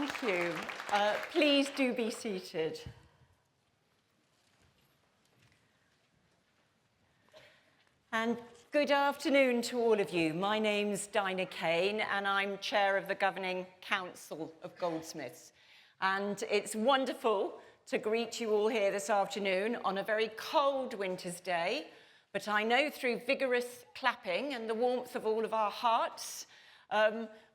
Thank you. Please do be seated. And good afternoon to all of you. My name's Dinah Kane, and I'm chair of the Governing Council of Goldsmiths. And it's wonderful to greet you all here this afternoon on a very cold winter's day. But I know through vigorous clapping and the warmth of all of our hearts,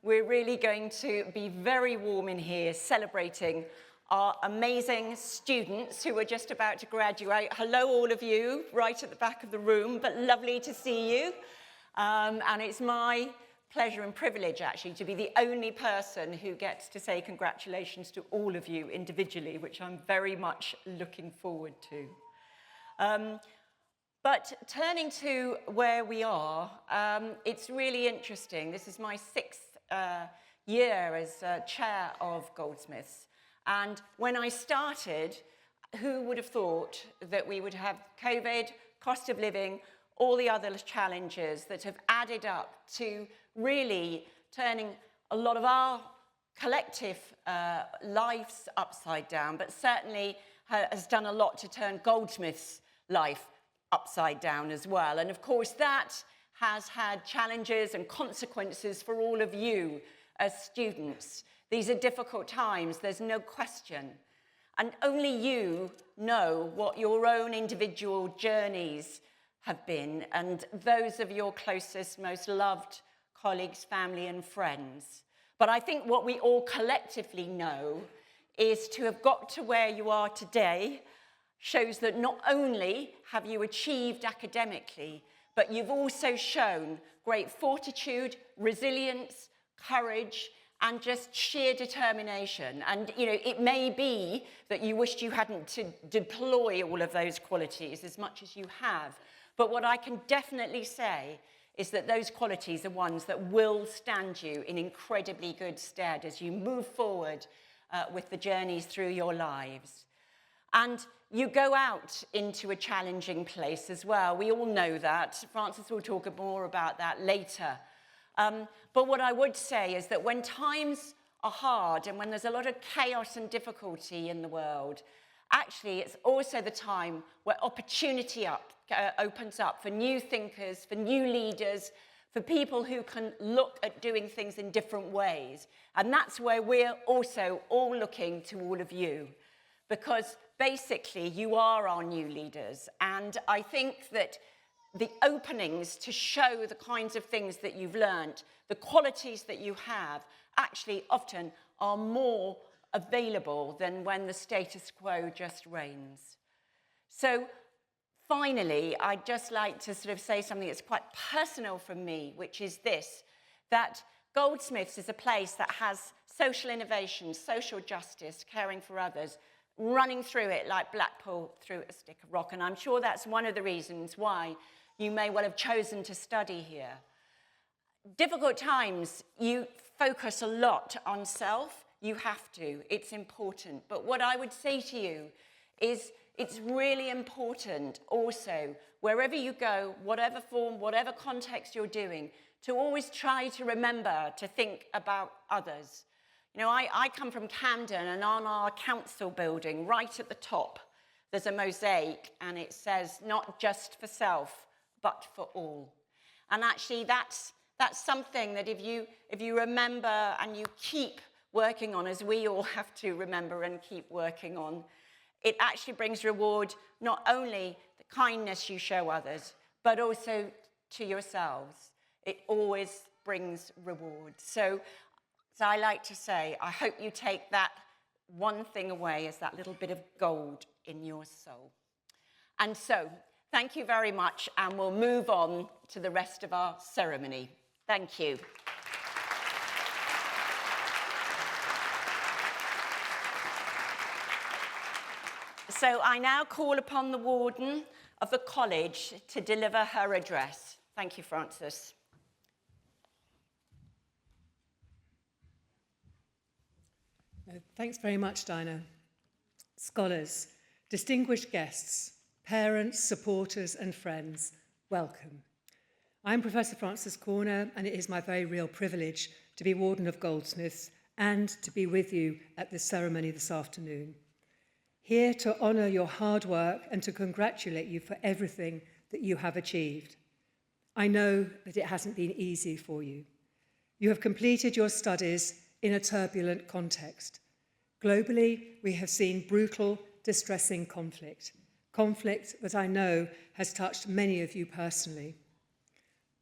we're really going to be very warm in here celebrating our amazing students who are just about to graduate. Hello, all of you, right at the back of the room, but lovely to see you. And it's my pleasure and privilege, actually, to be the only person who gets to say congratulations to all of you individually, which I'm very much looking forward to. But turning to where we are, it's really interesting. This is my 6th year as chair of Goldsmiths. And when I started, who would have thought that we would have COVID, cost of living, all the other challenges that have added up to really turning a lot of our collective lives upside down, but certainly has done a lot to turn Goldsmiths' life upside down as well. And of course, that has had challenges and consequences for all of you as students. These are difficult times, there's no question. And only you know what your own individual journeys have been, and those of your closest, most loved colleagues, family, and friends. But I think what we all collectively know is to have got to where you are today shows that not only have you achieved academically, but you've also shown great fortitude, resilience, courage, and just sheer determination. And, you know, it may be that you wished you hadn't to deploy all of those qualities as much as you have. But what I can definitely say is that those qualities are ones that will stand you in incredibly good stead as you move forward with the journeys through your lives. And you go out into a challenging place as well. We all know that. Francis will talk more about that later. But what I would say is that when times are hard and when there's a lot of chaos and difficulty in the world, actually it's also the time where opportunity opens up for new thinkers, for new leaders, for people who can look at doing things in different ways. And that's where we're also all looking to all of you, because basically you are our new leaders. And I think that the openings to show the kinds of things that you've learned, the qualities that you have, actually often are more available than when the status quo just reigns. So finally, I'd just like to sort of say something that's quite personal from me, which is this, that Goldsmiths is a place that has social innovation, social justice, caring for others, running through it like Blackpool through a stick of rock. And I'm sure that's one of the reasons why you may well have chosen to study here. Difficult times, you focus a lot on self. You have to, it's important. But what I would say to you is it's really important also, wherever you go, whatever form, whatever context you're doing, to always try to remember to think about others. You know, I come from Camden, and on our council building, right at the top, there's a mosaic, and it says, not just for self, but for all. And actually, that's something that if you remember and you keep working on, as we all have to remember and keep working on, it actually brings reward, not only the kindness you show others, but also to yourselves. It always brings reward. So I like to say, I hope you take that one thing away as that little bit of gold in your soul. And so, thank you very much, and we'll move on to the rest of our ceremony. Thank you. So I now call upon the warden of the college to deliver her address. Thank you, Francis. Thanks very much, Dinah. Scholars, distinguished guests, parents, supporters and friends, welcome. I'm Professor Frances Corner, and it is my very real privilege to be Warden of Goldsmiths and to be with you at this ceremony this afternoon. Here to honour your hard work and to congratulate you for everything that you have achieved. I know that it hasn't been easy for you. You have completed your studies in a turbulent context. Globally, we have seen brutal, distressing conflict that I know has touched many of you personally.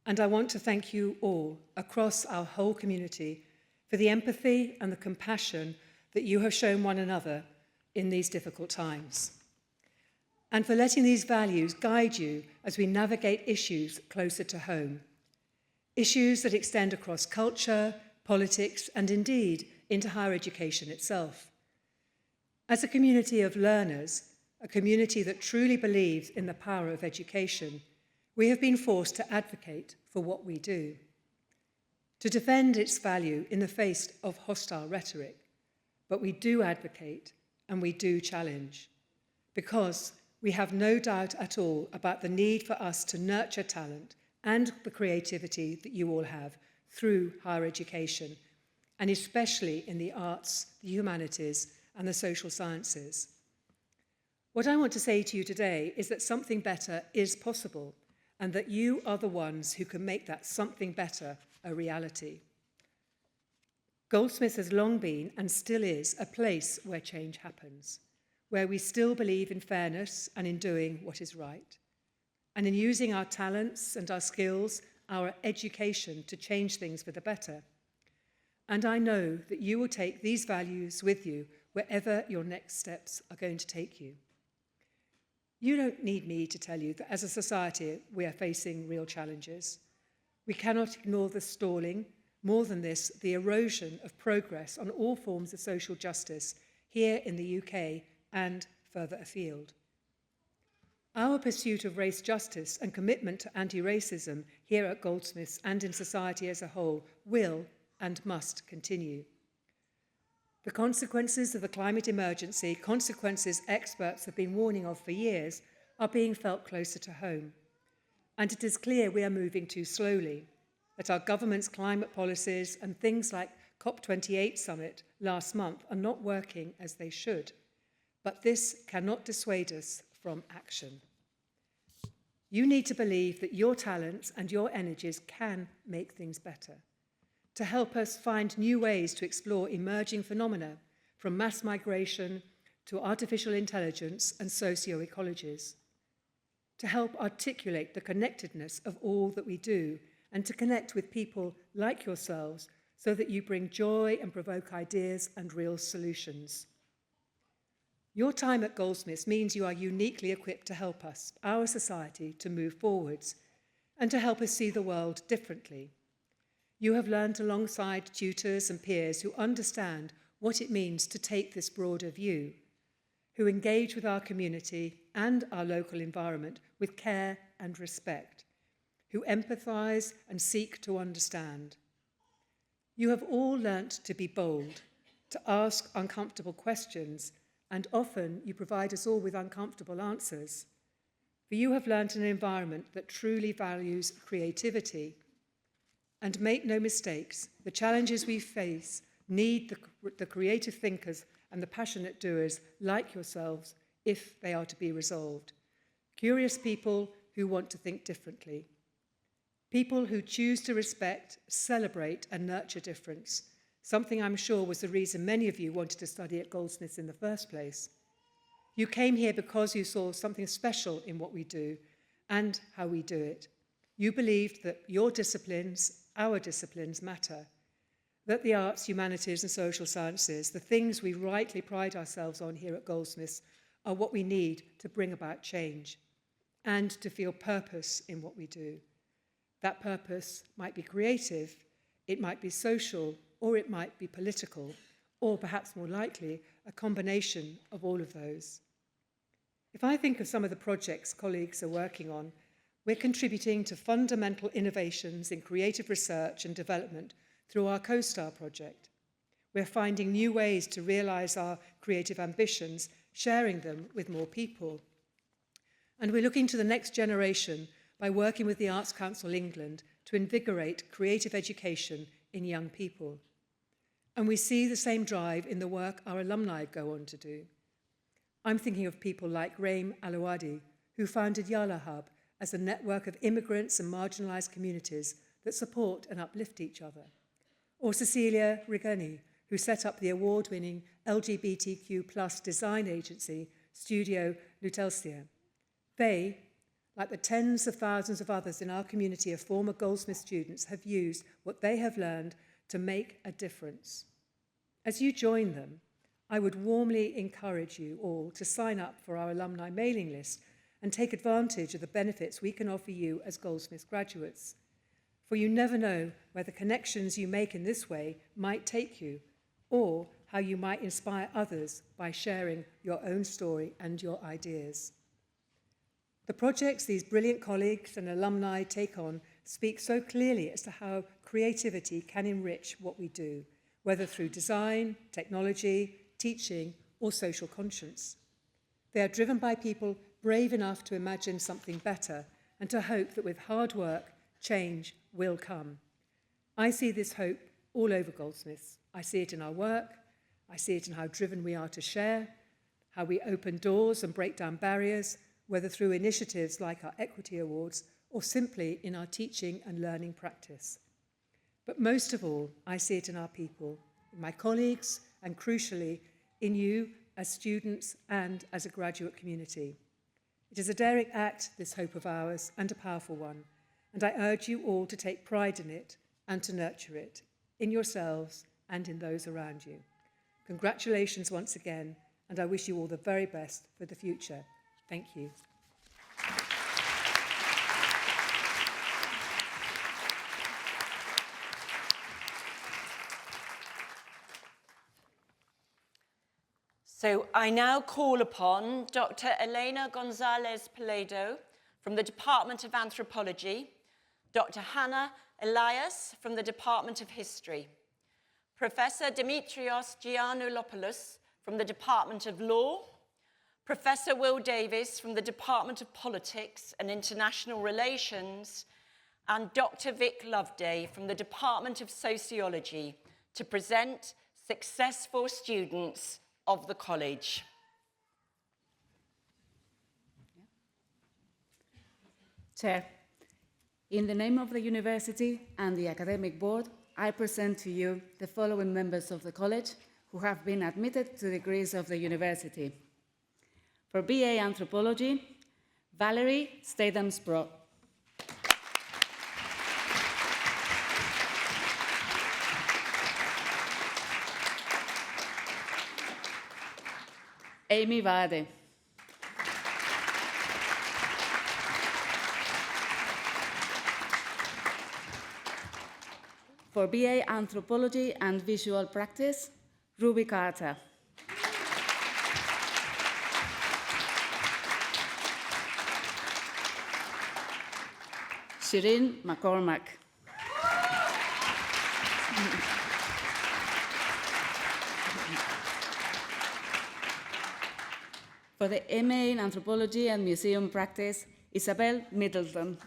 And I want to thank you all across our whole community for the empathy and the compassion that you have shown one another in these difficult times, and for letting these values guide you as we navigate issues closer to home, issues that extend across culture, politics, and indeed into higher education itself. As a community of learners, a community that truly believes in the power of education, we have been forced to advocate for what we do, to defend its value in the face of hostile rhetoric. But we do advocate and we do challenge, because we have no doubt at all about the need for us to nurture talent and the creativity that you all have through higher education, and especially in the arts, the humanities, and the social sciences. What I want to say to you today is that something better is possible, and that you are the ones who can make that something better a reality. Goldsmiths has long been and still is a place where change happens, where we still believe in fairness and in doing what is right, and in using our talents and our skills, our education, to change things for the better. And I know that you will take these values with you wherever your next steps are going to take you. You don't need me to tell you that as a society we are facing real challenges. We cannot ignore the stalling, more than this, the erosion of progress on all forms of social justice here in the UK and further afield. Our pursuit of race justice and commitment to anti-racism here at Goldsmiths and in society as a whole will and must continue. The consequences of the climate emergency, consequences experts have been warning of for years, are being felt closer to home. And it is clear we are moving too slowly, that our government's climate policies and things like COP28 summit last month are not working as they should. But this cannot dissuade us from action. You need to believe that your talents and your energies can make things better, to help us find new ways to explore emerging phenomena, from mass migration to artificial intelligence and socio-ecologies, to help articulate the connectedness of all that we do, and to connect with people like yourselves so that you bring joy and provoke ideas and real solutions. Your time at Goldsmiths means you are uniquely equipped to help us, our society, to move forwards and to help us see the world differently. You have learned alongside tutors and peers who understand what it means to take this broader view, who engage with our community and our local environment with care and respect, who empathise and seek to understand. You have all learnt to be bold, to ask uncomfortable questions, and often you provide us all with uncomfortable answers. For you have learnt an environment that truly values creativity. And make no mistakes, the challenges we face need the creative thinkers and the passionate doers like yourselves if they are to be resolved. Curious people who want to think differently. People who choose to respect, celebrate, and nurture difference, something I'm sure was the reason many of you wanted to study at Goldsmiths in the first place. You came here because you saw something special in what we do and how we do it. You believed that your disciplines, our disciplines, matter, that the arts, humanities, and social sciences, the things we rightly pride ourselves on here at Goldsmiths, are what we need to bring about change and to feel purpose in what we do. That purpose might be creative, it might be social, or it might be political, or perhaps more likely, a combination of all of those. If I think of some of the projects colleagues are working on, we're contributing to fundamental innovations in creative research and development through our CoStar project. We're finding new ways to realise our creative ambitions, sharing them with more people. And we're looking to the next generation by working with the Arts Council England to invigorate creative education in young people. And we see the same drive in the work our alumni go on to do. I'm thinking of people like Raim Alouadi, who founded Yala Hub as a network of immigrants and marginalised communities that support and uplift each other. Or Cecilia Rigoni, who set up the award-winning LGBTQ+ design agency, Studio Lutelsia. They, like the tens of thousands of others in our community of former Goldsmiths students, have used what they have learned to make a difference. As you join them, I would warmly encourage you all to sign up for our alumni mailing list and take advantage of the benefits we can offer you as Goldsmiths graduates. For you never know where the connections you make in this way might take you, or how you might inspire others by sharing your own story and your ideas. The projects these brilliant colleagues and alumni take on speak so clearly as to how creativity can enrich what we do, whether through design, technology, teaching, or social conscience. They are driven by people brave enough to imagine something better and to hope that with hard work, change will come. I see this hope all over Goldsmiths. I see it in our work. I see it in how driven we are to share, how we open doors and break down barriers, whether through initiatives like our Equity Awards or simply in our teaching and learning practice. But most of all, I see it in our people, in my colleagues, and crucially, in you as students and as a graduate community. It is a daring act, this hope of ours, and a powerful one, and I urge you all to take pride in it and to nurture it, in yourselves and in those around you. Congratulations once again, and I wish you all the very best for the future. Thank you. So I now call upon Dr. Elena Gonzalez Paledo from the Department of Anthropology, Dr. Hannah Elias from the Department of History, Professor Dimitrios Giannoulopoulos from the Department of Law, Professor Will Davis from the Department of Politics and International Relations, and Dr. Vic Loveday from the Department of Sociology to present successful students of the college. Chair, in the name of the University and the Academic Board, I present to you the following members of the college who have been admitted to degrees of the University. For BA Anthropology, Valerie Stadams-Bro. Amy Vade. For BA Anthropology and Visual Practice, Ruby Carter. Shireen McCormack. For the MA in Anthropology and Museum Practice, Isabel Middleton.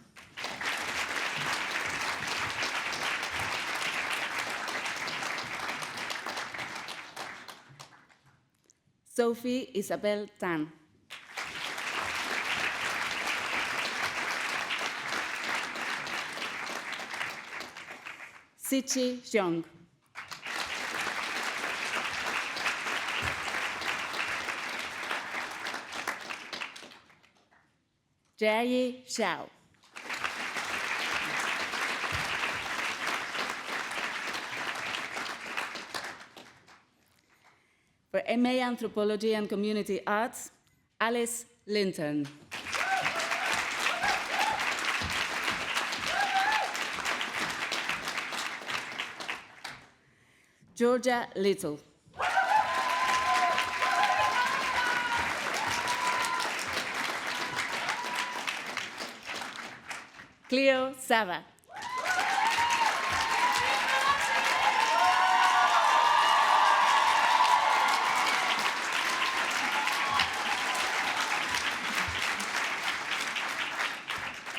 Sophie Isabel Tan. Sichi Xiong. Jia Xiao. For MA Anthropology and Community Arts, Alice Linton. Georgia Little. Cleo Sava.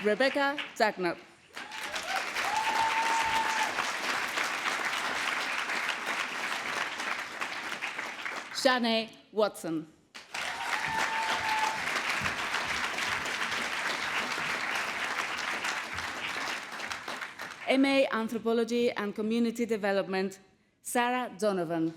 Rebecca Zagnop. Shanae Watson. MA Anthropology and Community Development, Sarah Donovan.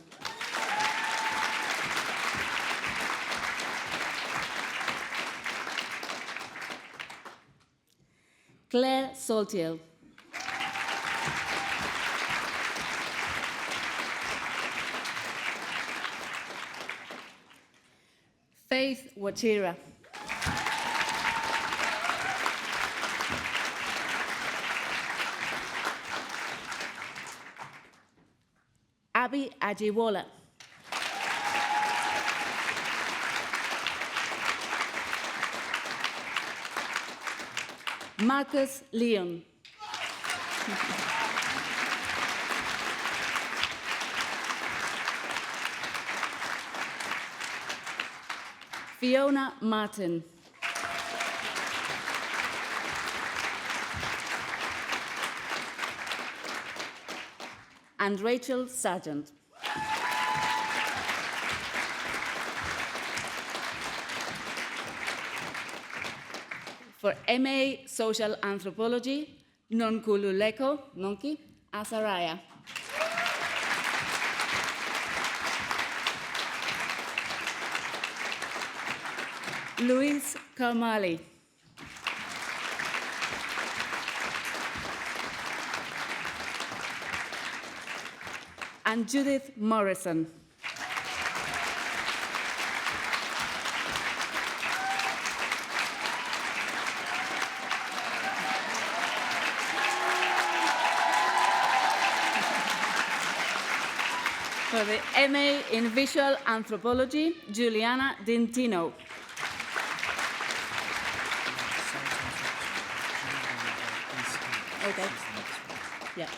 Claire Saltiel. Faith Wachira. Abby Ajiwola. Marcus Leon. Fiona Martin. And Rachel Sargent. For MA Social Anthropology, Nonkululeko Nonki Azaraya. Luis Kamali. And Judith Morrison. For the MA in Visual Anthropology, Juliana Dintino. Okay. Yeah.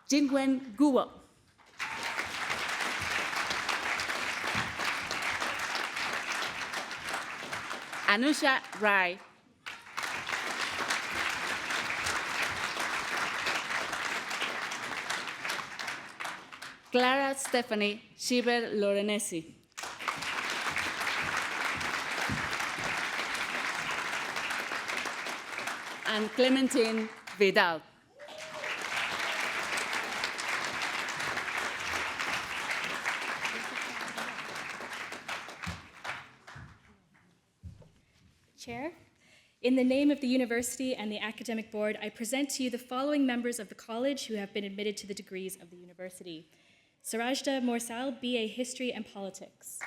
Jingwen Guo. Anusha Rai. Clara Stephanie Shiver Lorenesi. And Clementine Vidal. Chair, in the name of the University and the Academic Board, I present to you the following members of the College who have been admitted to the degrees of the University. Sarajda Morsal, BA History and Politics.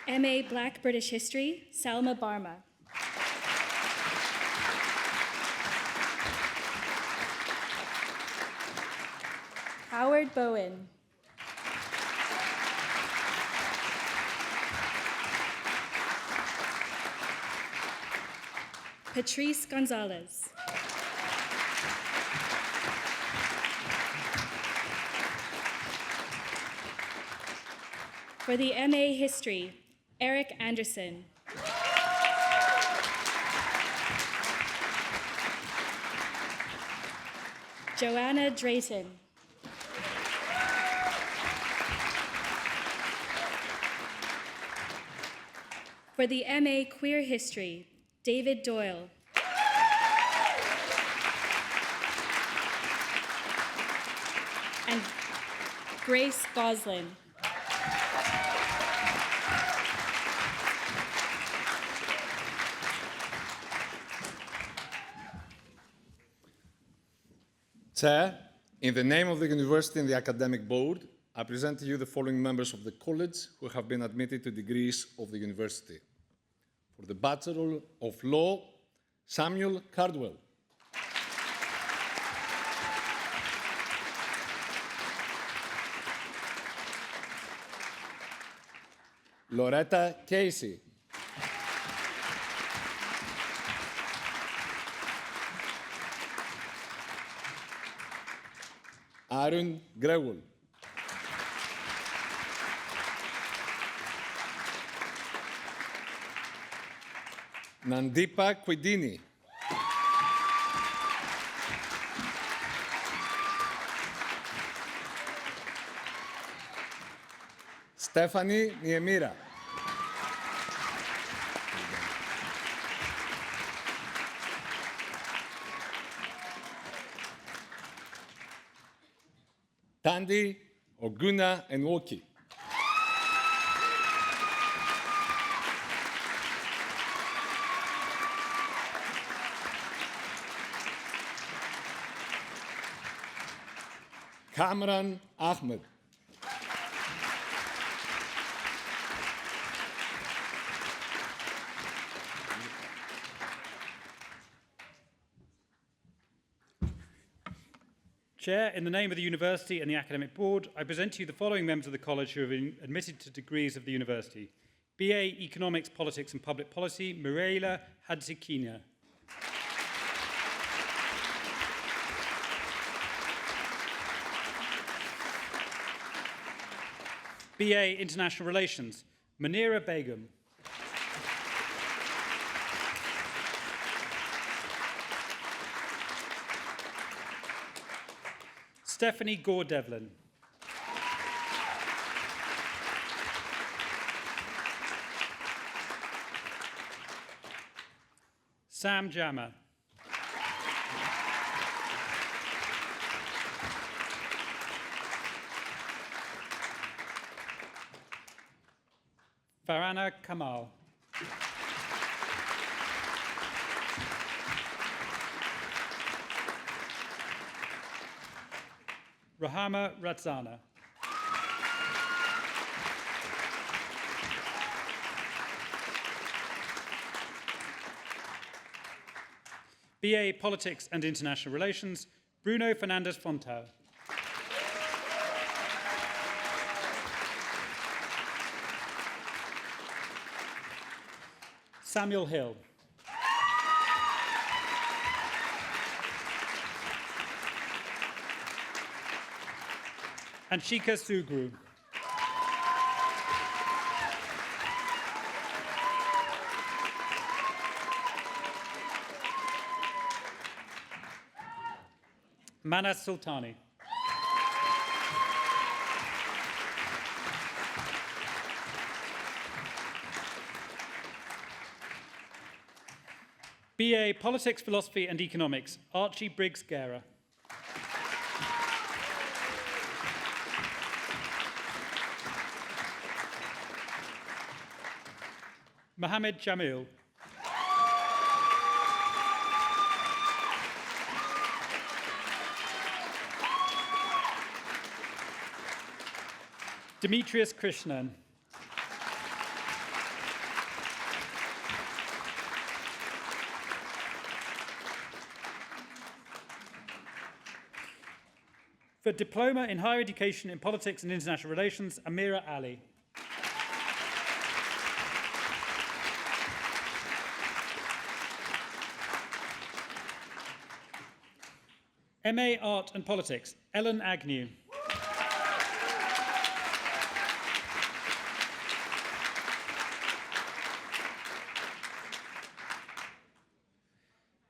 MA Black British History, Salma Barma. Howard Bowen. Patrice Gonzalez. For the MA History, Eric Anderson. Joanna Drayton. For the MA Queer History, David Doyle. And Grace Goslin. Chair, in the name of the University and the Academic Board, I present to you the following members of the College who have been admitted to degrees of the University. For the Bachelor of Law, Samuel Cardwell. Loretta Casey. Arun Grewal. Nandipa Quidini. Stephanie Niemira. Tandy Oguna Enwoki. Kamran Ahmed. Chair, in the name of the University and the Academic Board, I present to you the following members of the College who have been admitted to degrees of the University. BA Economics, Politics and Public Policy, Mireille Hadzikina. BA International Relations, Munira Begum. Stephanie Gore-Devlin. Sam Jammer. Farhana Kamal. Rahama Ratzana. BA Politics and International Relations, Bruno Fernandes Fontau. Samuel Hill. Anshika Sugru. Manas Sultani. BA Politics, Philosophy and Economics, Archie Briggs-Guerra. Mohammed Jamil. Demetrius Krishnan. For Diploma in Higher Education in Politics and International Relations, Amira Ali. MA Art and Politics, Ellen Agnew.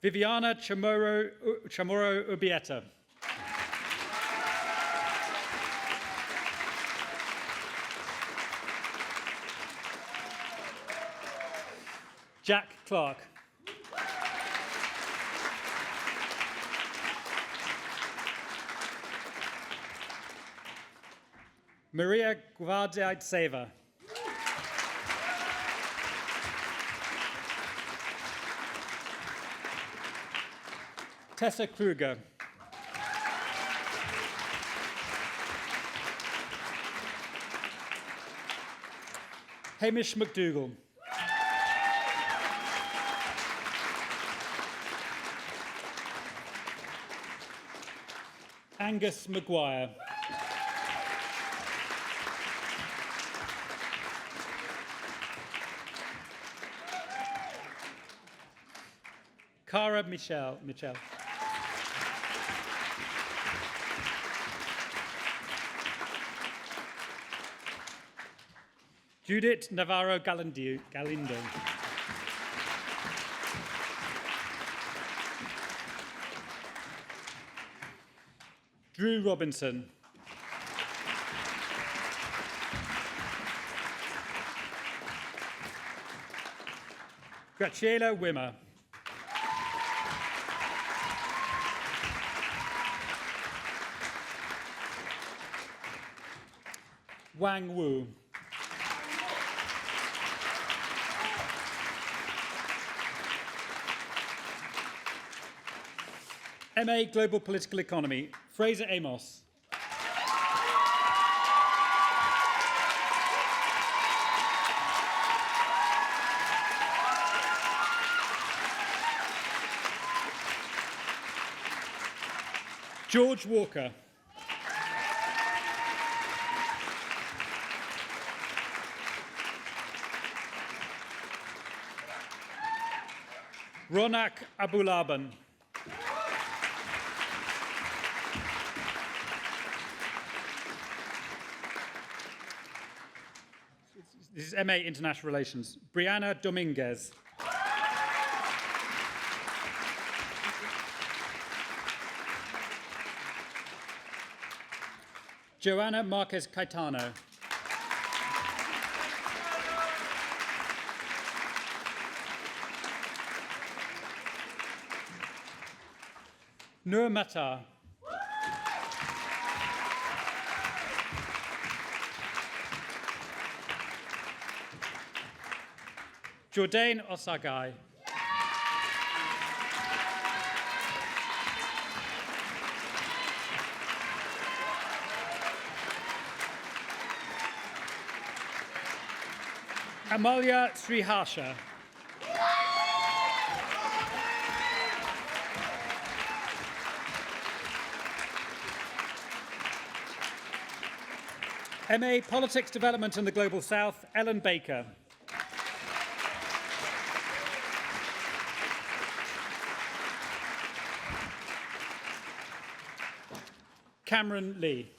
Viviana Chamorro Ubieta. Jack Clark. Maria Guardiaitseva. Tessa Kruger. Hamish McDougall. Angus Maguire. Cara Michelle. Judith Navarro Galindo. Drew Robinson. Graciela Wimmer. Wang Wu. MA Global Political Economy, Fraser Amos. George Walker. Ronak Abulaban. This is MA International Relations. Brianna Dominguez. Joanna Marquez Caetano. Nur Matar. Jordain Osagai. Amalia Sriharsha. MA Politics, Development and the Global South, Ellen Baker. Cameron Lee.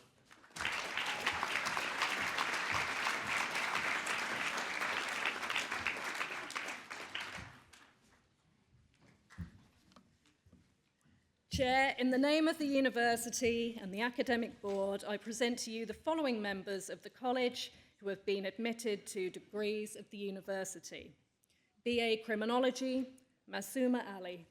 Chair, in the name of the University and the Academic Board, I present to you the following members of the College who have been admitted to degrees of the University. BA Criminology, Masuma Ali.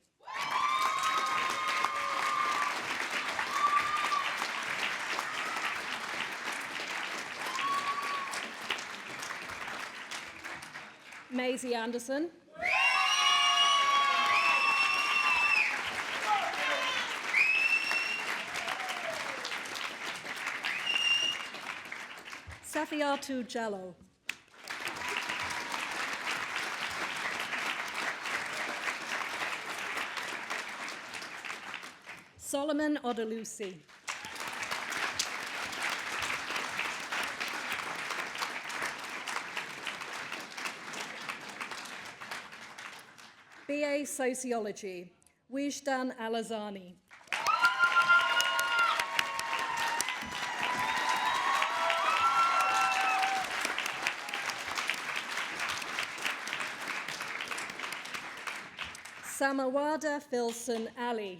Maisie Anderson. Safiatou Jallo. Solomon Odelusi. BA Sociology, Wijdan Alazani. Samawada Filson Ali.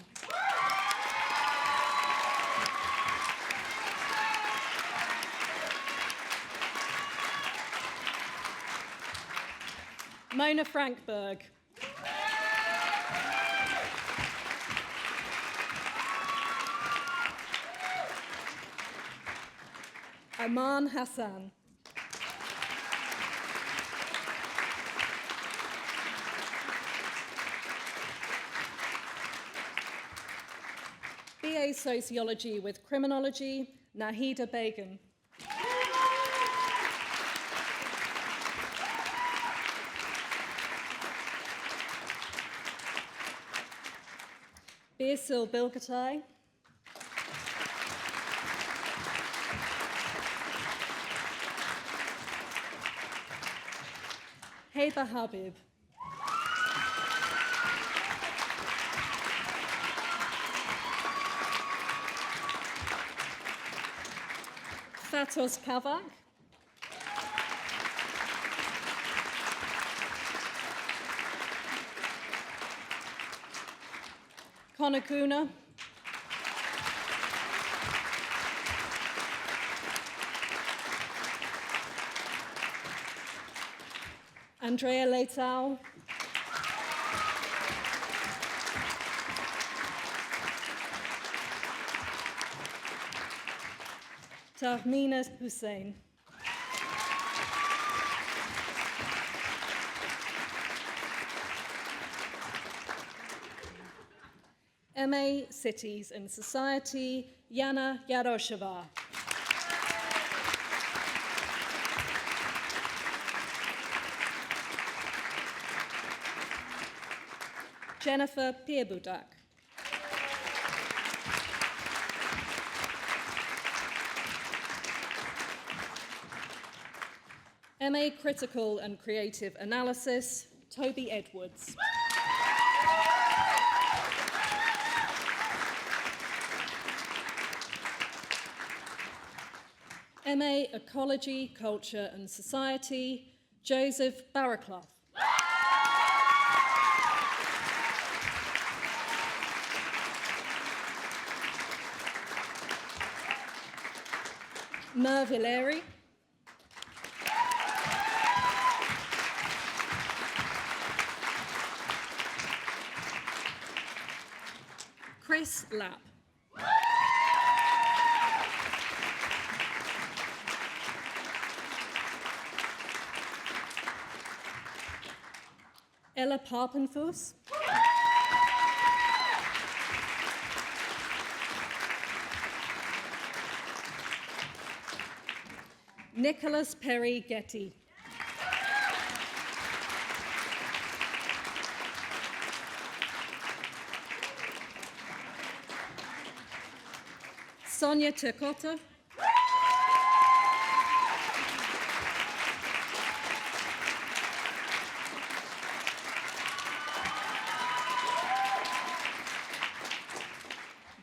Mona Frankberg. Aman Hassan. BA Sociology with Criminology, Nahida Begum. Birsil Bilgatai. Heba Habib. Fatos Kavak. Konakuna. Andrea Leitao. Tahmina Hussain. MA Cities and Society, Yana Yarosheva. Jennifer Pierbudak. MA Critical and Creative Analysis, Toby Edwards. MA Ecology, Culture and Society, Joseph Barraclough. Merv Ileri. Chris Lapp. Ella Papenfuss. Nicholas Perry Getty. Sonia Turcotta.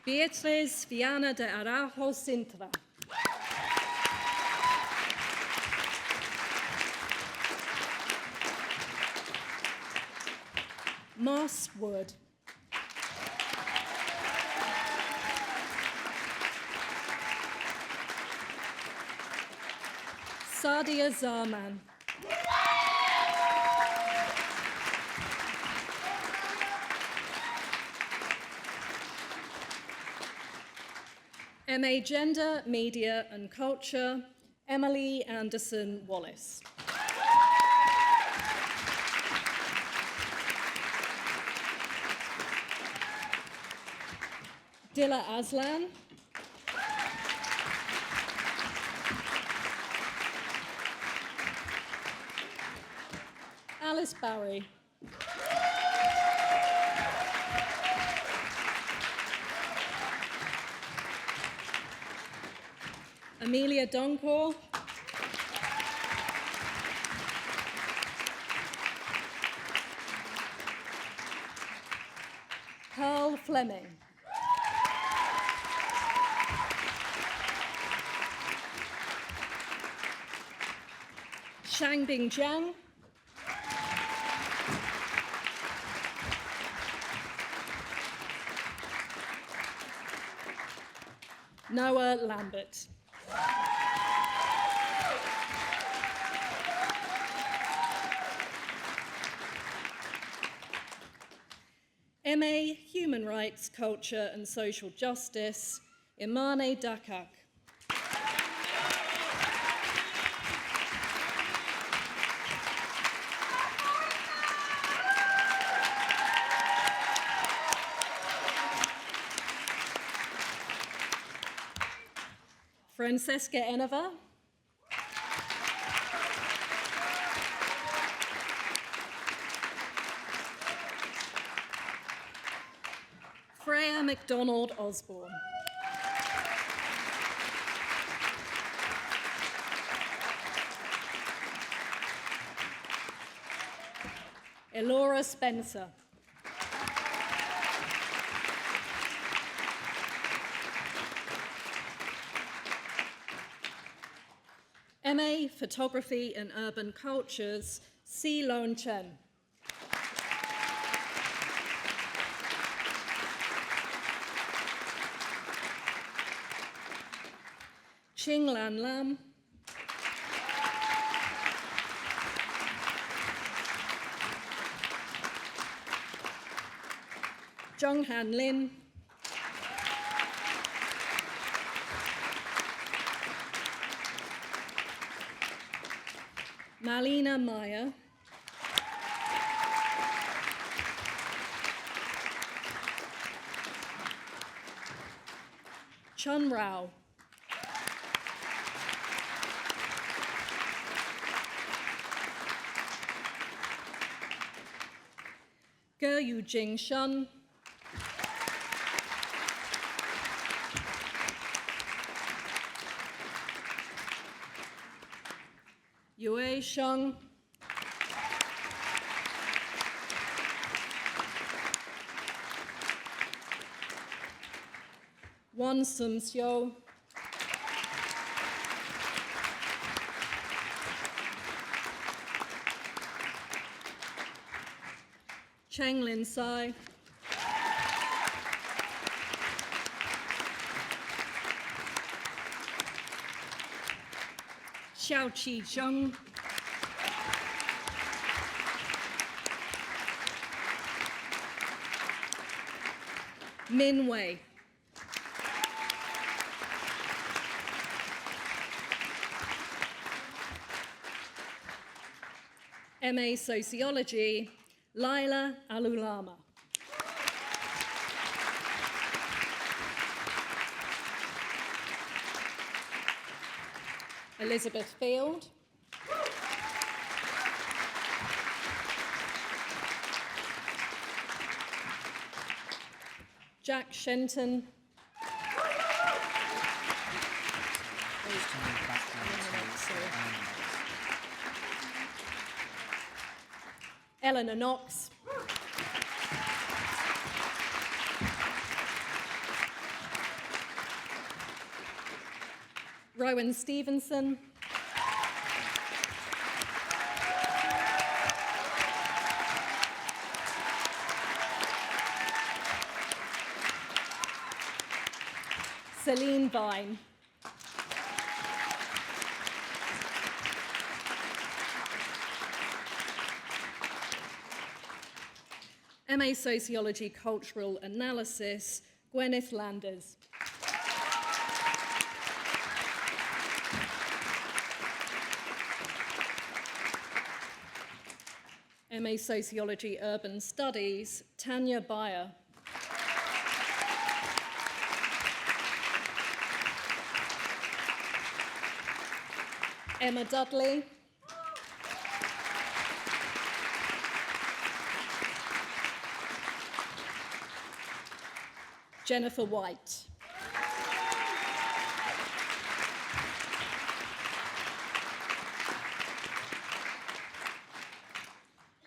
Beatriz Viana de Araujo Sintra. Moss Wood. Sadia Zaman. MA Gender, Media and Culture, Emily Anderson Wallace. Dilla Aslan. Alice Barry. Amelia Doncor. Carl Fleming. Shangbing Jiang. Noah Lambert. MA Human Rights, Culture and Social Justice, Imane Dakak. Francesca Enova. Freya MacDonald Osborne. Elora Spencer. MA Photography and Urban Cultures, Si Lon Chen. Ching Lan Lam. Zhong Han Lin. Malina Maya, Chun Rao, Ge Yujing Shun, Yue Sheng, Wan Sum Seo, Cheng Lin Sai, Xiao Qi Zheng, Min Wei, MA Sociology, Laila Alulama. Elizabeth Field, Jack Shenton, Eleanor Knox, Rowan Stevenson, Celine Vine, MA Sociology Cultural Analysis, Gwyneth Landers. MA Sociology Urban Studies, Tanya Bayer. Emma Dudley. Jennifer White.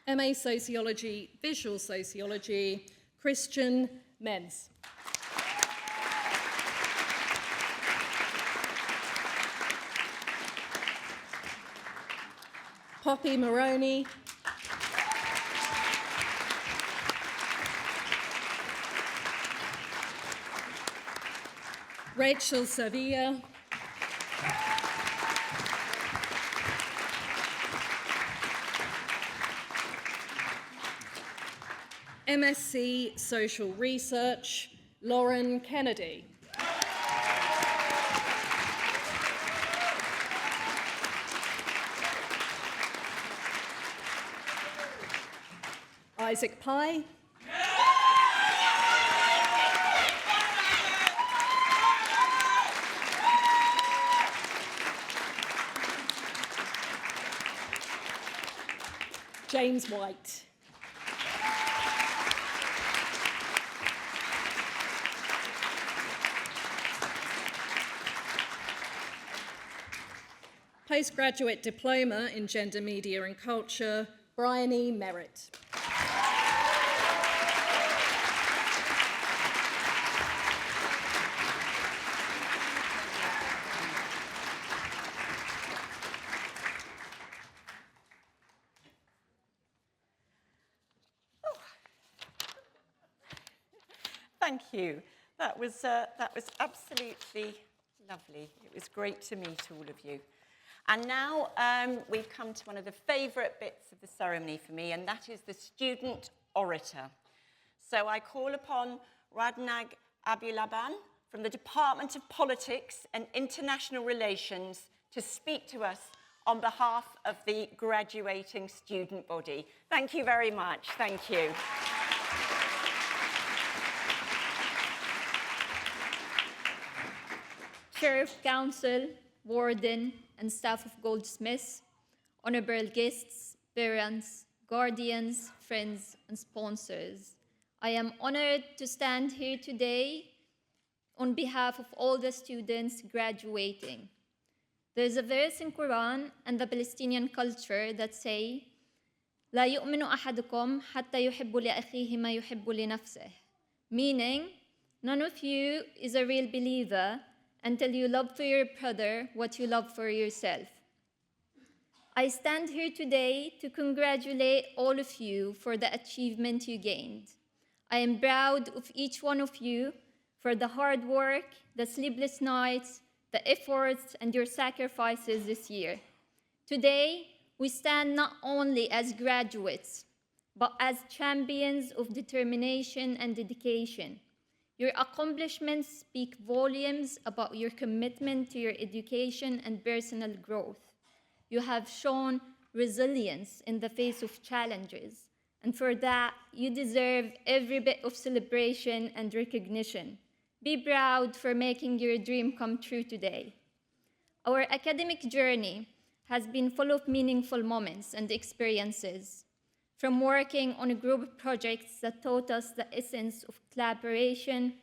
MA Sociology, Visual Sociology, Christian Menz. Poppy Maroney. Rachel Sevilla. MSc Social Research, Lauren Kennedy. Isaac Pye. James White. Postgraduate Diploma in Gender, Media and Culture, Bryony Merritt. Thank you. That was absolutely lovely. It was great to meet all of you. And now we've come to one of the favourite bits of the ceremony for me, and that is the student orator. So I call upon Radnag Abulaban from the Department of Politics and International Relations to speak to us on behalf of the graduating student body. Thank you very much. Thank you. Chair of Council, Warden, and staff of Goldsmiths, honorable guests, parents, guardians, friends, and sponsors. I am honored to stand here today on behalf of all the students graduating. There's a verse in Quran and the Palestinian culture that say, لا يؤمن أحدكم حتى يحب لأخيه ما يحب لنفسه. Meaning, none of you is a real believer until you love for your brother what you love for yourself. I stand here today to congratulate all of you for the achievement you gained. I am proud of each one of you for the hard work, the sleepless nights, the efforts, and your sacrifices this year. Today, we stand not only as graduates, but as champions of determination and dedication. Your accomplishments speak volumes about your commitment to your education and personal growth. You have shown resilience in the face of challenges, and for that, you deserve every bit of celebration and recognition. Be proud for making your dream come true today. Our academic journey has been full of meaningful moments and experiences, from working on group projects that taught us the essence of collaboration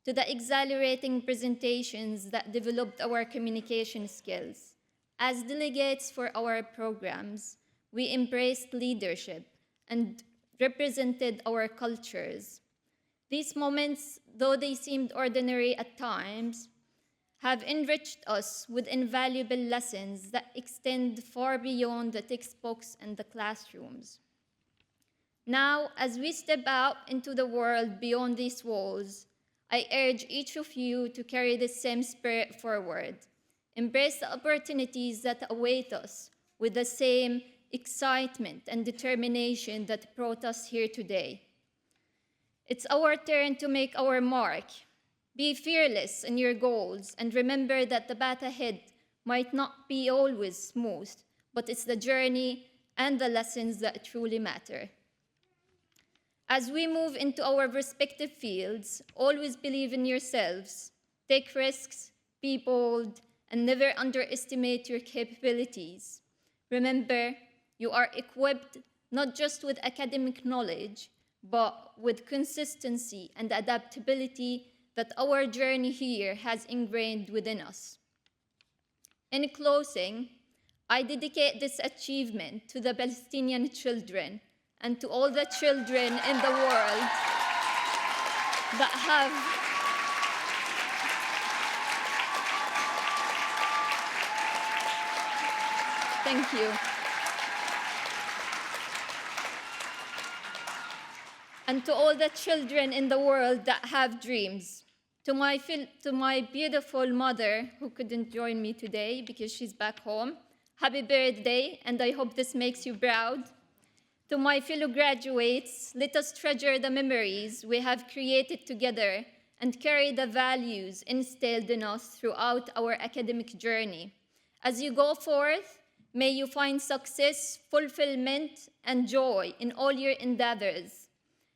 to the exhilarating presentations that developed our communication skills. As delegates for our programs, we embraced leadership and represented our cultures. These moments, though they seemed ordinary at times, have enriched us with invaluable lessons that extend far beyond the textbooks and the classrooms. Now, as we step out into the world beyond these walls, I urge each of you to carry the same spirit forward. Embrace the opportunities that await us with the same excitement and determination that brought us here today. It's our turn to make our mark. Be fearless in your goals and remember that the path ahead might not be always smooth, but it's the journey and the lessons that truly matter. As we move into our respective fields, always believe in yourselves, take risks, be bold, and never underestimate your capabilities. Remember, you are equipped not just with academic knowledge, but with consistency and adaptability that our journey here has ingrained within us. In closing, I dedicate this achievement to the Palestinian children and to all the children in the world that have Thank you. And to all the children in the world that have dreams. To my beautiful mother, who couldn't join me today because she's back home, happy birthday, and I hope this makes you proud. To my fellow graduates, let us treasure the memories we have created together and carry the values instilled in us throughout our academic journey. As you go forth, may you find success, fulfillment, and joy in all your endeavors.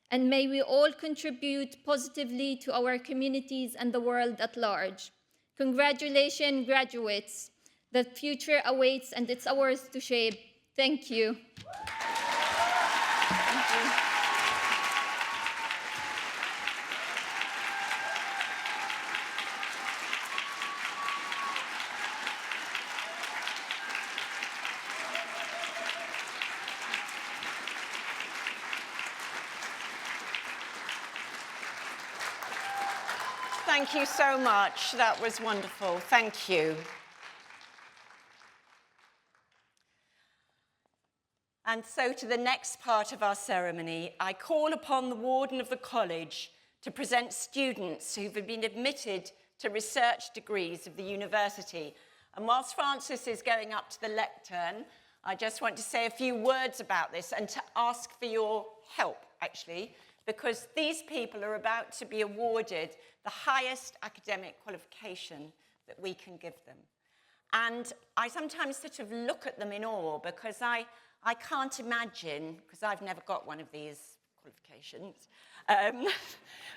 And may we all contribute positively to our communities and the world at large. Congratulations, graduates. The future awaits and it's ours to shape. Thank you. Thank you. Thank you so much. That was wonderful. Thank you. And so to the next part of our ceremony, I call upon the Warden of the College to present students who've been admitted to research degrees of the university. And whilst Francis is going up to the lectern, I just want to say a few words about this and to ask for your help, actually, because these people are about to be awarded the highest academic qualification that we can give them. And I sometimes sort of look at them in awe because I can't imagine, because I've never got one of these qualifications,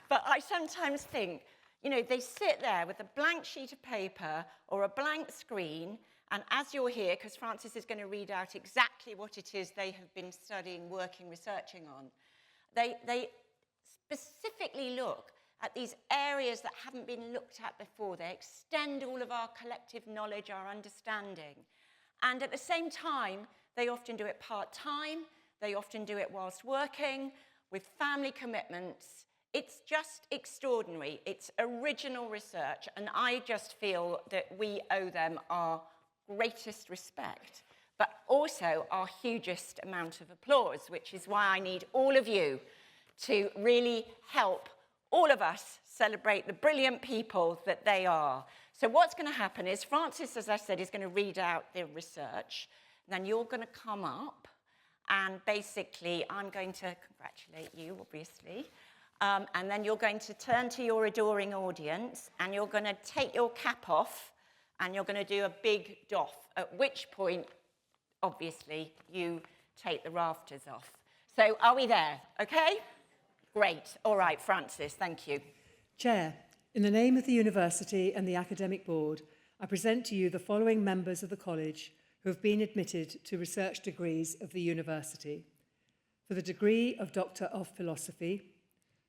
but I sometimes think, you know, they sit there with a blank sheet of paper or a blank screen, and as you're here, because Francis is going to read out exactly what it is they have been studying, working, researching on, they specifically look at these areas that haven't been looked at before. They extend all of our collective knowledge, our understanding. And at the same time, they often do it part-time. They often do it whilst working, with family commitments. It's just extraordinary. It's original research, and I just feel that we owe them our greatest respect, but also our hugest amount of applause, which is why I need all of you to really help all of us celebrate the brilliant people that they are. So what's going to happen is Francis, as I said, is going to read out the research. Then you're going to come up, and basically I'm going to congratulate you, obviously. And then you're going to turn to your adoring audience, and you're going to take your cap off, and you're going to do a big doff, at which point, obviously, you take the rafters off. So are we there? Okay? Great. All right, Francis, thank you. Chair, in the name of the University and the Academic Board, I present to you the following members of the College who have been admitted to research degrees of the University. For the degree of Doctor of Philosophy,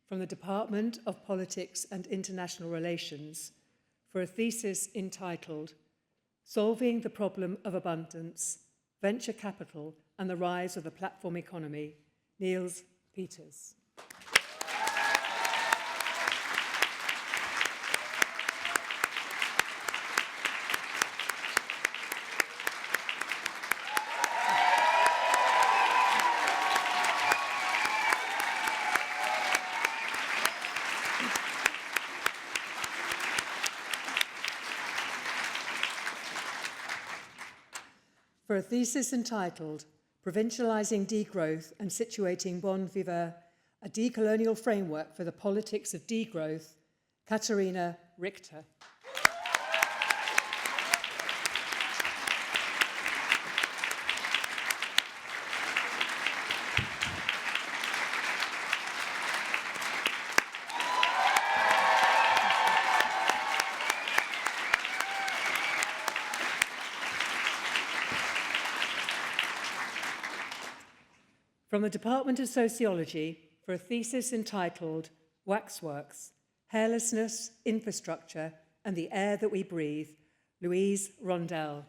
from the Department of Politics and International Relations, for a thesis entitled Solving the Problem of Abundance, Venture Capital and the Rise of the Platform Economy, Niels Peters. For a thesis entitled Provincialising Degrowth and Situating Bon Vivre, a Decolonial Framework for the Politics of Degrowth, Katharina Richter. From the Department of Sociology, for a thesis entitled Waxworks, Hairlessness, Infrastructure and the Air That We Breathe, Louise Rondell.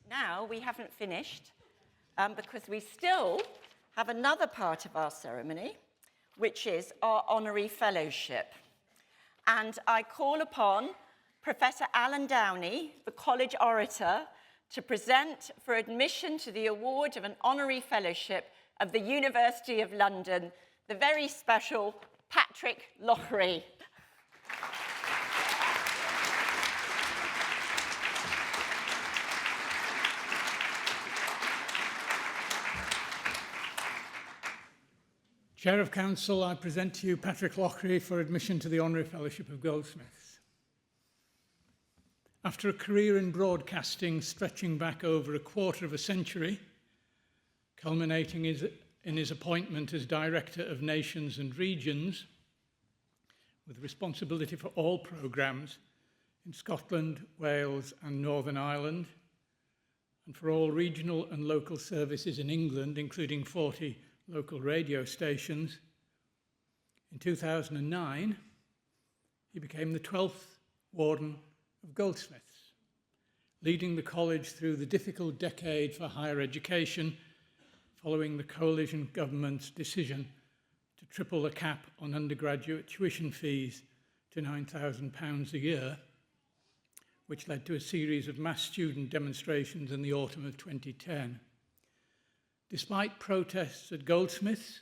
Now we haven't finished because we still have another part of our ceremony, which is our honorary fellowship. And I call upon Professor Alan Downey, the college orator, to present for admission to the award of an honorary fellowship of the University of London, the very special Patrick Lochary. Chair of Council, I present to you Patrick Lochary for admission to the Honorary Fellowship of Goldsmiths. After a career in broadcasting stretching back over a quarter of a century, culminating in his appointment as Director of Nations and Regions, with responsibility for all programmes in Scotland, Wales and Northern Ireland, and for all regional and local services in England, including 40 local radio stations. In 2009, he became the 12th Warden of Goldsmiths, leading the college through the difficult decade for higher education following the coalition government's decision to triple the cap on undergraduate tuition fees to £9,000 a year, which led to a series of mass student demonstrations in the autumn of 2010. Despite protests at Goldsmiths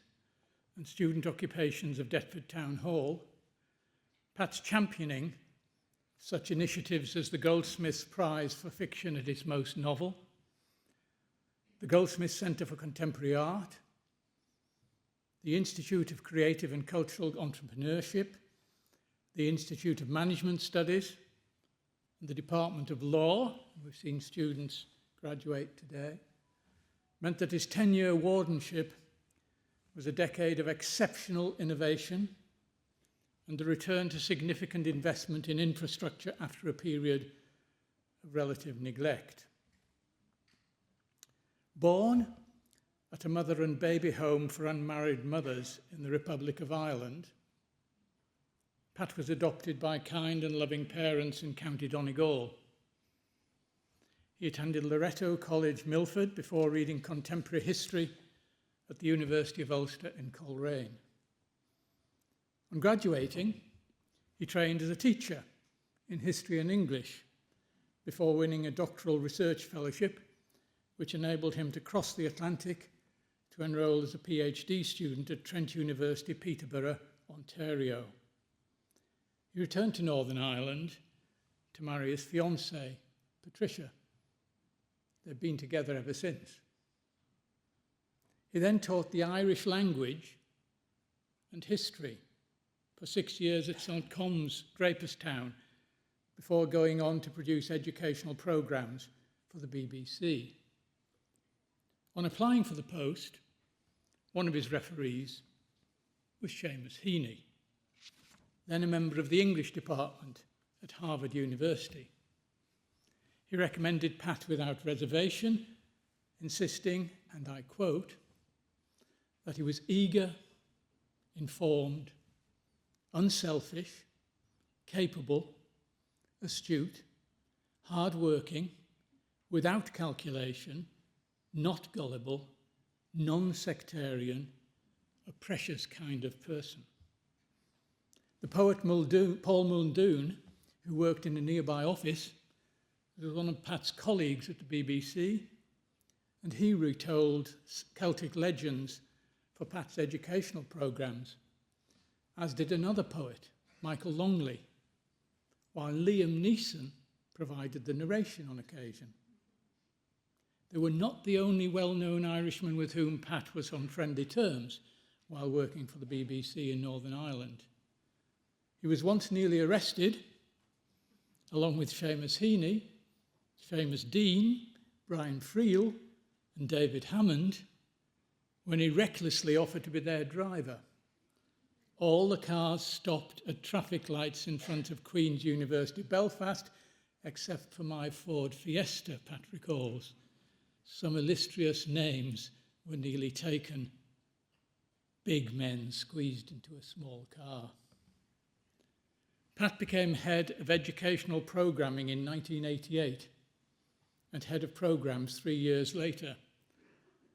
and student occupations of Deptford Town Hall, Pat's championing such initiatives as the Goldsmiths Prize for Fiction at its most novel, the Goldsmiths Centre for Contemporary Art, the Institute of Creative and Cultural Entrepreneurship, the Institute of Management Studies, and the Department of Law, we've seen students graduate today, meant that his 10-year wardenship was a decade of exceptional innovation and the return to significant investment in infrastructure after a period of relative neglect. Born at a mother and baby home for unmarried mothers in the Republic of Ireland, Pat was adopted by kind and loving parents in County Donegal. He attended Loreto College, Milford, before reading contemporary history at the University of Ulster in Coleraine. On graduating, he trained as a teacher in history and English before winning a doctoral research fellowship, which enabled him to cross the Atlantic to enroll as a PhD student at Trent University, Peterborough, Ontario. He returned to Northern Ireland to marry his fiancée, Patricia. They've been together ever since. He then taught the Irish language and history for 6 years at St. Combs, Draperstown, before going on to produce educational programmes for the BBC. On applying for the post, one of his referees was Seamus Heaney, then a member of the English department at Harvard University. He recommended Pat without reservation, insisting, and I quote, that he was eager, informed, unselfish, capable, astute, hard-working, without calculation, not gullible, non-sectarian, a precious kind of person. The poet Paul Muldoon, who worked in a nearby office, was one of Pat's colleagues at the BBC, and he retold Celtic legends for Pat's educational programmes, as did another poet, Michael Longley, while Liam Neeson provided the narration on occasion. They were not the only well-known Irishmen with whom Pat was on friendly terms while working for the BBC in Northern Ireland. He was once nearly arrested, along with Seamus Heaney, Seamus Dean, Brian Friel, and David Hammond, when he recklessly offered to be their driver. All the cars stopped at traffic lights in front of Queen's University, Belfast, except for my Ford Fiesta, Pat recalls. Some illustrious names were nearly taken. Big men squeezed into a small car. Pat became head of educational programming in 1988 and head of programs 3 years later,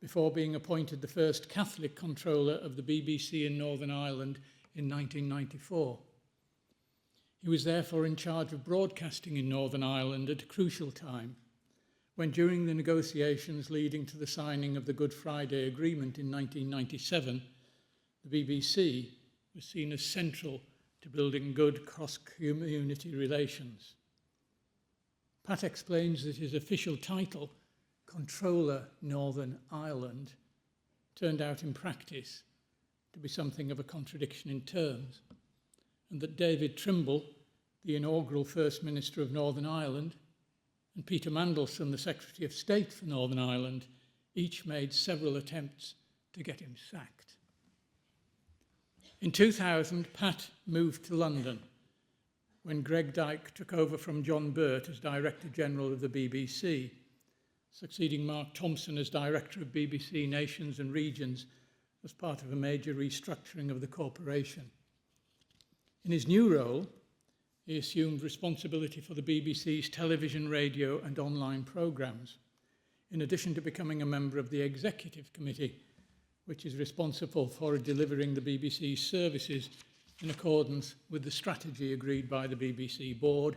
before being appointed the first Catholic controller of the BBC in Northern Ireland in 1994. He was therefore in charge of broadcasting in Northern Ireland at a crucial time, when during the negotiations leading to the signing of the Good Friday Agreement in 1997, the BBC was seen as central to building good cross-community relations. Pat explains that his official title, Controller Northern Ireland, turned out in practice to be something of a contradiction in terms, and that David Trimble, the inaugural First Minister of Northern Ireland, and Peter Mandelson, the Secretary of State for Northern Ireland, each made several attempts to get him sacked. In 2000, Pat moved to London when Greg Dyke took over from John Burt as Director General of the BBC, succeeding Mark Thompson as Director of BBC Nations and Regions as part of a major restructuring of the corporation. In his new role, he assumed responsibility for the BBC's television, radio and online programmes, in addition to becoming a member of the Executive Committee, which is responsible for delivering the BBC's services in accordance with the strategy agreed by the BBC board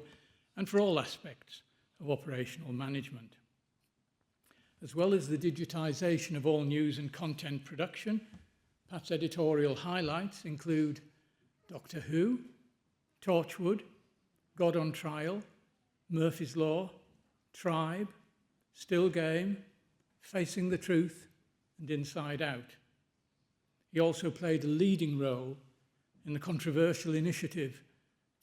and for all aspects of operational management. As well as the digitisation of all news and content production, Pat's editorial highlights include Doctor Who, Torchwood, God on Trial, Murphy's Law, Tribe, Still Game, Facing the Truth, and Inside Out. He also played a leading role in the controversial initiative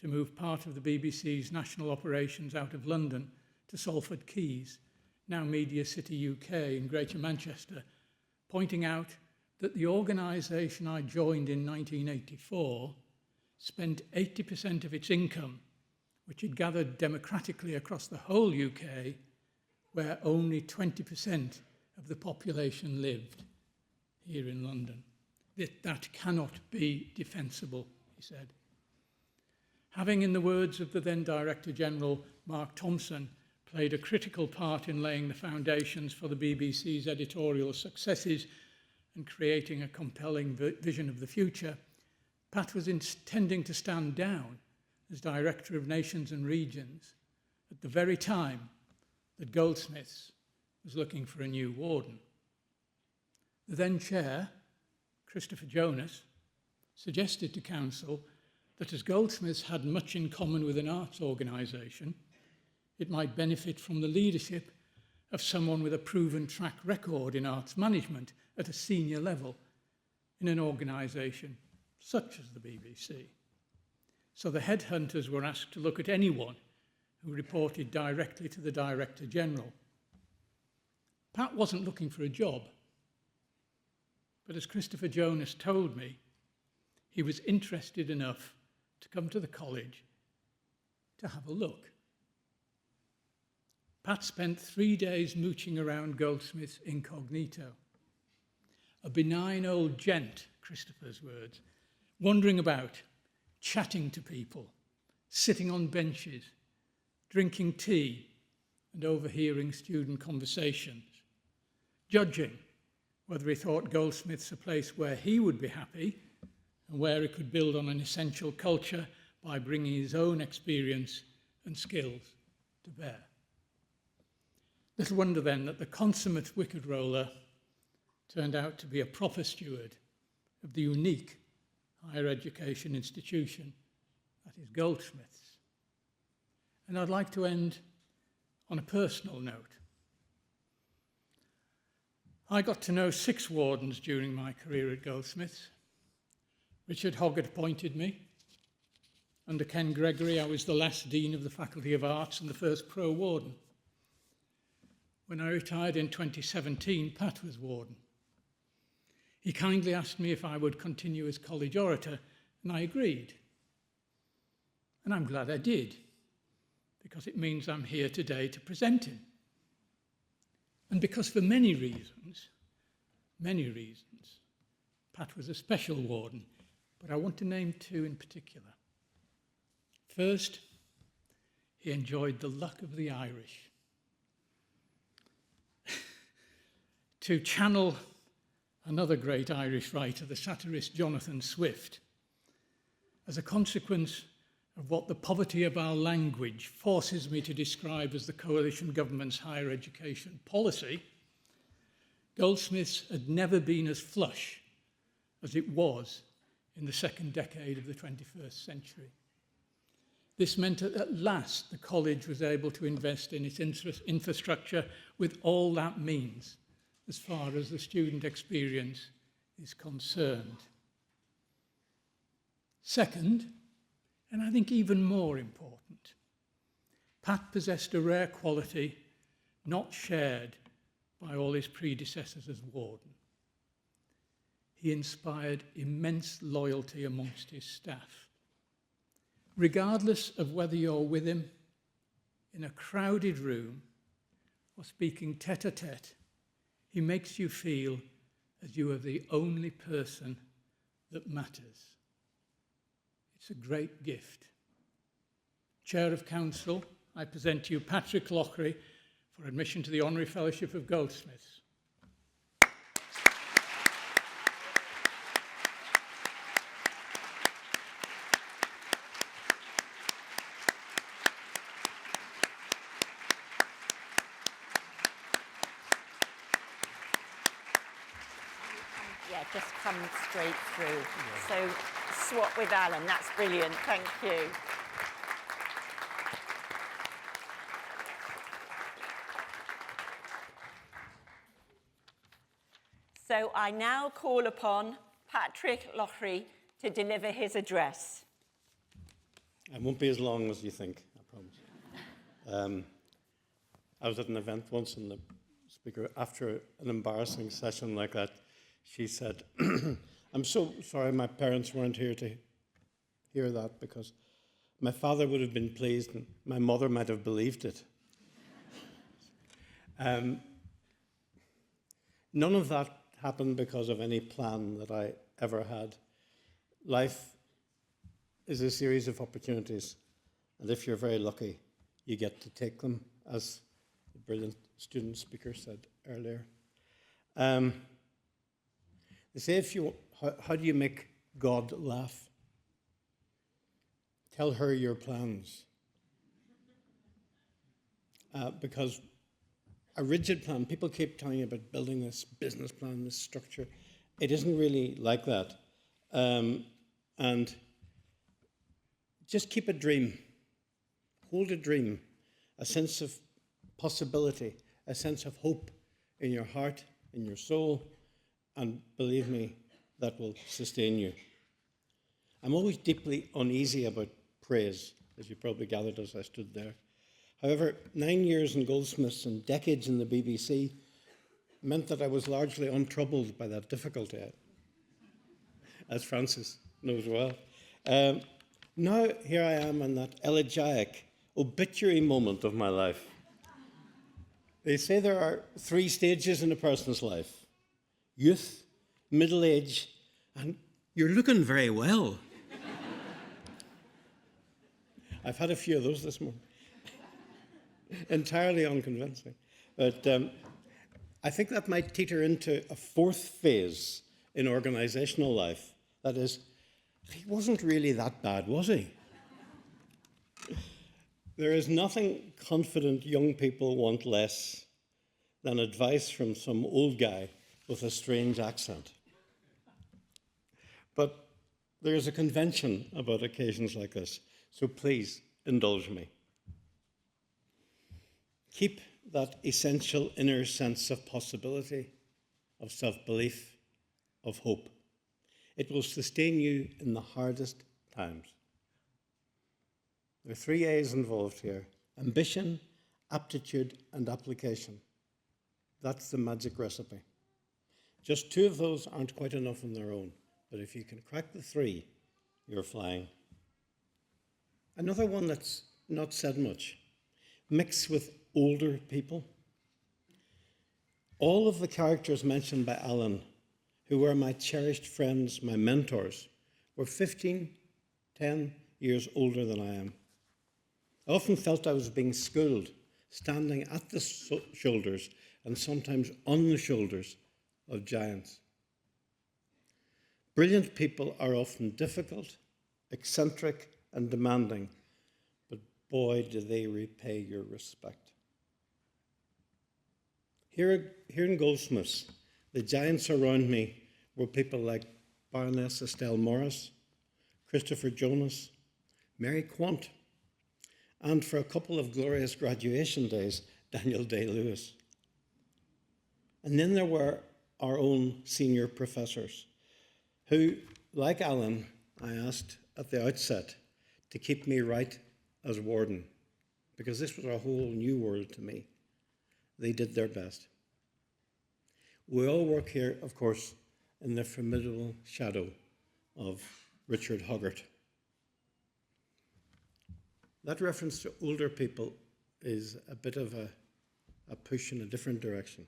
to move part of the BBC's national operations out of London to Salford Quays, now Media City UK in Greater Manchester, pointing out that the organisation I joined in 1984 spent 80% of its income, which it gathered democratically across the whole UK, where only 20% of the population lived, here in London. That cannot be defensible, he said. Having, in the words of the then Director General, Mark Thompson, played a critical part in laying the foundations for the BBC's editorial successes and creating a compelling vision of the future, Pat was intending to stand down as Director of Nations and Regions at the very time that Goldsmiths was looking for a new warden. The then chair, Christopher Jonas, suggested to Council that as Goldsmiths had much in common with an arts organisation, it might benefit from the leadership of someone with a proven track record in arts management at a senior level in an organisation such as the BBC. So the headhunters were asked to look at anyone who reported directly to the Director General. Pat wasn't looking for a job, but as Christopher Jonas told me, he was interested enough to come to the college to have a look. Pat spent 3 days mooching around Goldsmiths incognito. A benign old gent, Christopher's words, wandering about, chatting to people, sitting on benches, drinking tea and overhearing student conversations, judging whether he thought Goldsmiths a place where he would be happy and where he could build on an essential culture by bringing his own experience and skills to bear. Little wonder then that the consummate wicket roller turned out to be a proper steward of the unique higher education institution that is Goldsmiths. And I'd like to end on a personal note. I got to know 6 wardens during my career at Goldsmiths. Richard Hoggart appointed me. Under Ken Gregory, I was the last Dean of the Faculty of Arts and the first pro-warden. When I retired in 2017, Pat was warden. He kindly asked me if I would continue as college orator, and I agreed. And I'm glad I did, because it means I'm here today to present him. And because for many reasons, Pat was a special warden, but I want to name 2 in particular. First, he enjoyed the luck of the Irish. To channel another great Irish writer, the satirist Jonathan Swift, as a consequence of what the poverty of our language forces me to describe as the coalition government's higher education policy, Goldsmiths had never been as flush as it was in the second decade of the 21st century. This meant that at last the college was able to invest in its infrastructure with all that means, as far as the student experience is concerned. Second, and I think even more important, Pat possessed a rare quality not shared by all his predecessors as warden. He inspired immense loyalty amongst his staff. Regardless of whether you're with him in a crowded room or speaking tete-a-tete, he makes you feel as you are the only person that matters. It's a great gift. Chair of Council, I present to you Patrick Lochary for admission to the Honorary Fellowship of Goldsmiths. Yeah, just come straight through. So swap with Alan, that's brilliant, thank you. So I now call upon Patrick Lochry to deliver his address. It won't be as long as you think, I promise. I was at an event once and the speaker, after an embarrassing session like that, she said, I'm so sorry my parents weren't here to hear that because my father would have been pleased and my mother might have believed it. None of that happened because of any plan that I ever had. Life is a series of opportunities, and if you're very lucky, you get to take them, as the brilliant student speaker said earlier. They say, how do you make God laugh? Tell her your plans. Because a rigid plan, people keep telling you about building this business plan, this structure. It isn't really like that. And just keep a dream. Hold a dream, a sense of possibility, a sense of hope in your heart, in your soul, and believe me, that will sustain you. I'm always deeply uneasy about praise, as you probably gathered as I stood there. However, 9 years in Goldsmiths and decades in the BBC meant that I was largely untroubled by that difficulty, as Francis knows well. Now, here I am in that elegiac, obituary moment of my life. They say there are 3 stages in a person's life: youth, middle age, and you're looking very well. I've had a few of those this morning. Entirely unconvincing. But I think that might teeter into a 4th phase in organizational life. That is, he wasn't really that bad, was he? There is nothing confident young people want less than advice from some old guy with a strange accent. But there is a convention about occasions like this, so please indulge me. Keep that essential inner sense of possibility, of self-belief, of hope. It will sustain you in the hardest times. There are 3 A's involved here: ambition, aptitude, and application. That's the magic recipe. Just 2 of those aren't quite enough on their own, but if you can crack the 3, you're flying. Another one that's not said much: mix with older people. All of the characters mentioned by Alan, who were my cherished friends, my mentors, were 10 years older than I am. I often felt I was being schooled, standing at the shoulders and sometimes on the shoulders of giants. Brilliant people are often difficult, eccentric, and demanding, but boy, do they repay your respect. Here in Goldsmiths, the giants around me were people like Baroness Estelle Morris, Christopher Jonas, Mary Quant, and for a couple of glorious graduation days, Daniel Day-Lewis. And then there were our own senior professors, who, like Alan, I asked at the outset to keep me right as warden, because this was a whole new world to me. They did their best. We all work here, of course, in the formidable shadow of Richard Hoggart. That reference to older people is a bit of a push in a different direction.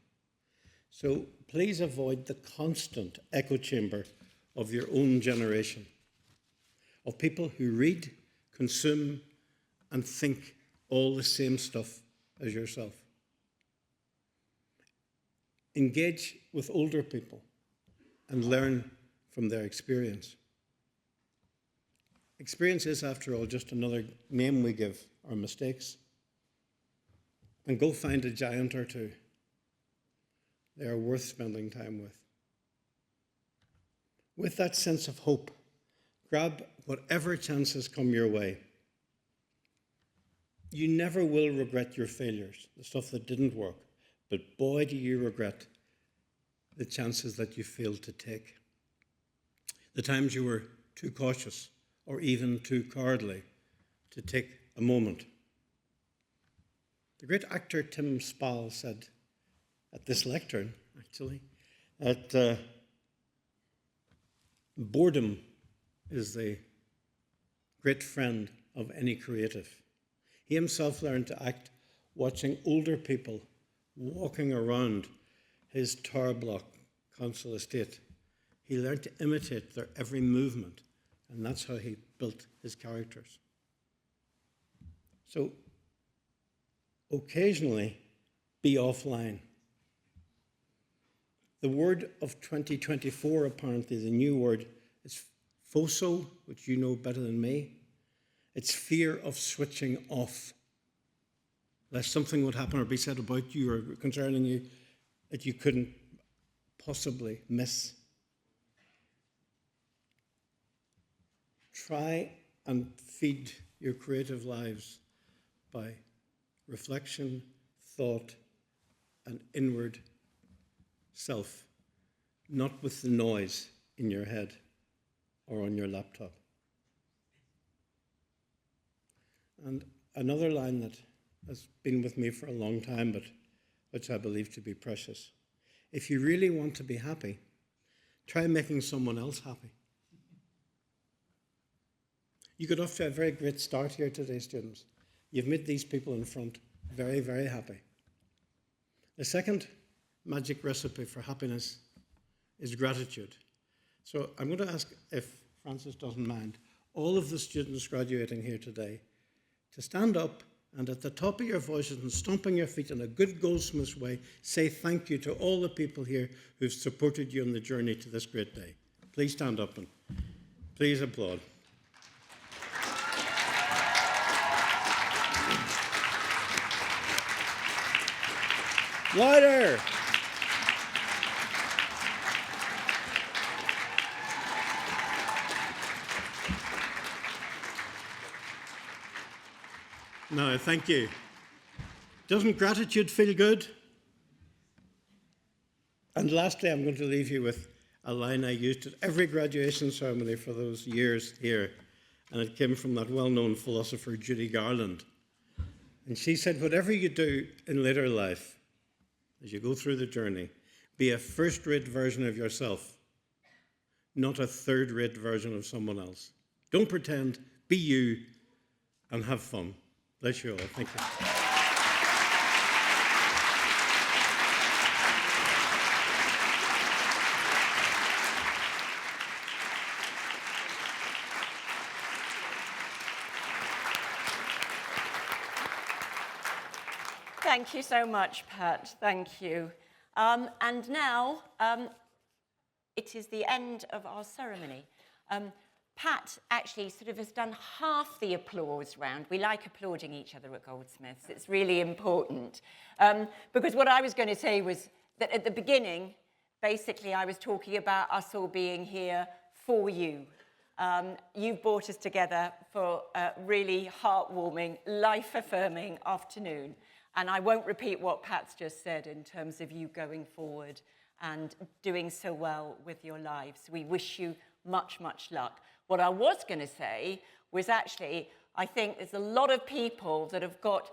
So please avoid the constant echo chamber of your own generation, of people who read, consume, and think all the same stuff as yourself. Engage with older people and learn from their experience. Experience is, after all, just another name we give our mistakes. And go find a giant or 2. They are worth spending time with. With that sense of hope, grab whatever chances come your way. You never will regret your failures, the stuff that didn't work, but boy, do you regret the chances that you failed to take. The times you were too cautious or even too cowardly to take a moment. The great actor Tim Spall said at this lectern, actually, that boredom is the great friend of any creative. He himself learned to act watching older people walking around his tower block council estate. He learned to imitate their every movement, and that's how he built his characters. So, occasionally, be offline. The word of 2024, apparently, the new word, is FOSO, which you know better than me. It's fear of switching off. Lest something would happen or be said about you or concerning you that you couldn't possibly miss. Try and feed your creative lives by reflection, thought, and inward self, not with the noise in your head or on your laptop. And another line that has been with me for a long time, but which I believe to be precious. If you really want to be happy, try making someone else happy. You got off to a very great start here today, students. You've made these people in front very, very happy. The second magic recipe for happiness is gratitude. So I'm going to ask, if Francis doesn't mind, all of the students graduating here today to stand up and at the top of your voices and stomping your feet in a good Goldsmiths way, say thank you to all the people here who've supported you on the journey to this great day. Please stand up and please applaud. Louder! No, thank you. Doesn't gratitude feel good? And lastly, I'm going to leave you with a line I used at every graduation ceremony for those years here, and it came from that well-known philosopher Judy Garland. And she said, whatever you do in later life, as you go through the journey, be a first-rate version of yourself, not a third-rate version of someone else. Don't pretend, be you, and have fun. Bless you all. Thank you. Thank you so much, Pat. Thank you. And now it is the end of our ceremony. Pat actually sort of has done half the applause round. We like applauding each other at Goldsmiths. It's really important. Because what I was going to say was that at the beginning, basically, I was talking about us all being here for you. You've brought us together for a really heartwarming, life-affirming afternoon. And I won't repeat what Pat's just said in terms of you going forward and doing so well with your lives. We wish you much, much luck. What I was going to say was actually, I think there's a lot of people that have got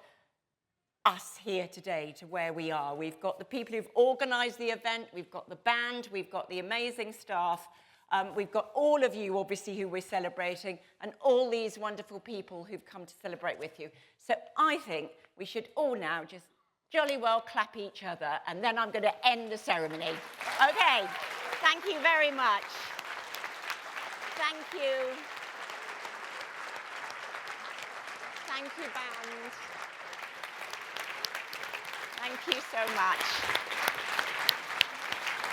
us here today to where we are. We've got the people who've organised the event, we've got the band, we've got the amazing staff, we've got all of you, obviously, who we're celebrating, and all these wonderful people who've come to celebrate with you. So I think we should all now just jolly well clap each other, and then I'm going to end the ceremony. Okay, thank you very much. Thank you. Thank you, band. Thank you so much.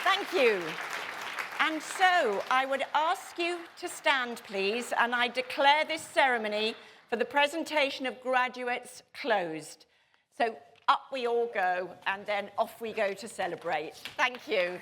Thank you. And so I would ask you to stand, please, and I declare this ceremony for the presentation of graduates closed. So up we all go, and then off we go to celebrate. Thank you.